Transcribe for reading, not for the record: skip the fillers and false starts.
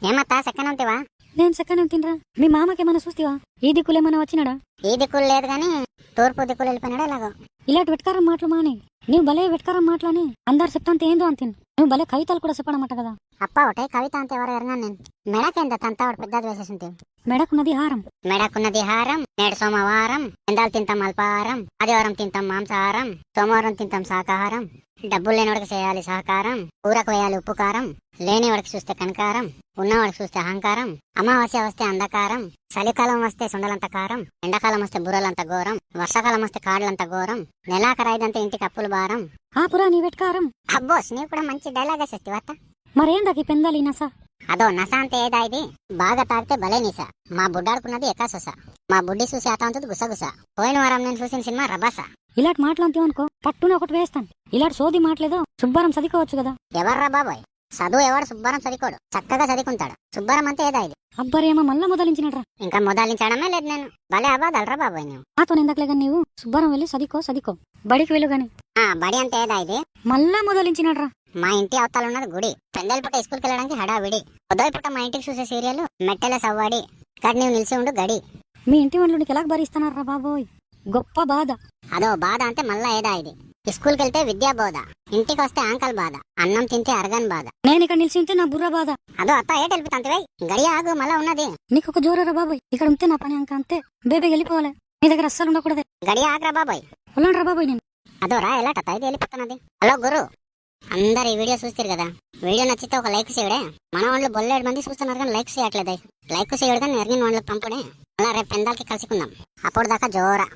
ఏమత్తా second ఉంటివా? నేను second తినరా? మీ మామకేమన్నా చూస్తావా? ఈ దిక్కులేమన్నా వచ్చినాడా? ఈ దిక్కులు లేదు గాని తూర్పు దిక్కులు వెళ్ళిపోయినాడా ఎలాగో. ఇలాంటి వెట్కారం మాటలు మాని. నువ్వు భలే వెట్కారం మాటలని అందరు చెప్తాంతే ఏందో అంతే. నువ్వు భలే కవితలు కూడా చెప్పడమాట కదా. అప్ప ఒకటే కవిత అంతే ఎవరు ఎరగా నేను మెడకేంద తంతావాడు పెద్దది వేసేసింది. మెడకున్నది హారం. మెడకున్నది హారం. నేడు సోమవారం ఎందాలు తింటాం అల్పాహారం, ఆదివారం తింటాం మాంసాహారం, సోమవారం తింటాం శాకాహారం. డబ్బులు లేనివాడికి చేయాలి సహకారం, ఊరకు వేయాలి ఉప్పు కారం, లేనివాడికి చూస్తే కనకారం, ఉన్నవాడికి చూస్తే అహంకారం. అమావాస్య వస్తే అంధకారం, చలికాలం వస్తే సుండలంత కారం, ఎండాకాలం వస్తే బుర్రలంత ఘోరం, వర్షాకాలం వస్తే కాళ్ళంత ఘోరం, నెలాఖరైదంటే ఇంటికి అప్పులు భారం. ఆ పురా నీ వెట్కారం. అబ్బోస్ నీవు కూడా మంచి డైలాగ్ వేసేస్తివత్త. మరేందకి పెందాలి నస? అదో నస అంటే ఏదా ఇది? బాగా తాగితే భలే నిస. మా బుడ్డాడుకున్నది ఎకాసొస, మా బుడ్డి చూసి అతంతది గుసగుస. పోయిన వారం నేను చూసిన సినిమా రబాస. ఇలాంటి మాటలు అంతేవనుకో పట్టున ఒకటి వేస్తాను. ఇలాంటి సోది మాటలేదో శుభ్రం చదువుకోవచ్చు కదా. ఎవర్రా బాబాయ్? చదువు ఎవడు శుభ్రం చదువుకోడు, చక్కగా చదువుకుంటాడు. శుభ్రం అంతే ఏదా ఇది? అబ్బరేమో మళ్ళా మొదలించినట్రా. ఇంకా మొదలించడమే లేదు నేను. భలే అబాదలరా బాబాయ్ నువ్వు. నాతో ఎందుకులేగా నీవు శుభ్రం వెళ్ళి చదువుకో బడికి వెళ్ళు గాని. బడి అంటే ఏదా ఇది? మళ్ళా మొదలించినట్రా. మా ఇంటి అవతల ఉన్నది గుడి. పెందల పూట స్కూల్కి వెళ్ళడానికి హడావిడి. ఉదయ పూట మా ఇంటికి చూసే సీరియల్ మెట్టెల సవ్వాడి. ఇక్కడ నీవు నిలిచి ఉండు గడి. మీ ఇంటి వాళ్ళు నీకు ఎలా భరిస్తున్నారా బాబోయ్? గొప్ప బాధ. అదో బాధ అంటే మళ్ళా ఏదా ఇది? స్కూల్కి వెళ్తే విద్యా బోధ, ఇంటికి వస్తే ఆంకల్ బాధ, అన్నం తింటే అరగన్ బాధ. నేను ఇక్కడ నిలిచి ఉంటే నా బుర్ర బాధ. అదో అత్త ఏట వెళ్ళిపోతాంతివై? గడియ ఆగు మళ్ళా ఉన్నది. నీకు ఒక జోరరా బాబాయ్. ఇక్కడ ఉంటే నా పని అంతే. బేబీ వెళ్ళిపోవాలి. నీ దగ్గర అస్సలు ఉండకూడదే. గడియ ఆగరా బాబాయ్. వెళ్ళండి బాబాయ్. నేను అదోరా ఎలా ఇది వెళ్ళిపోతున్నది. హలో గురు, అందరు ఈ వీడియో చూస్తారు కదా. వీడియో నచ్చితే ఒక లైక్ చేయడే. మన వాళ్ళు బొల్లేడు మంది చూస్తున్నారు కానీ లైక్ చేయట్లేదు. లైక్ చేయడు కానీ ఎరిగిన వాళ్ళకి పంపుడే. అలా రేపు పెందాలకి కలుసుకుందాం. అప్పుడు దాకా జోరా.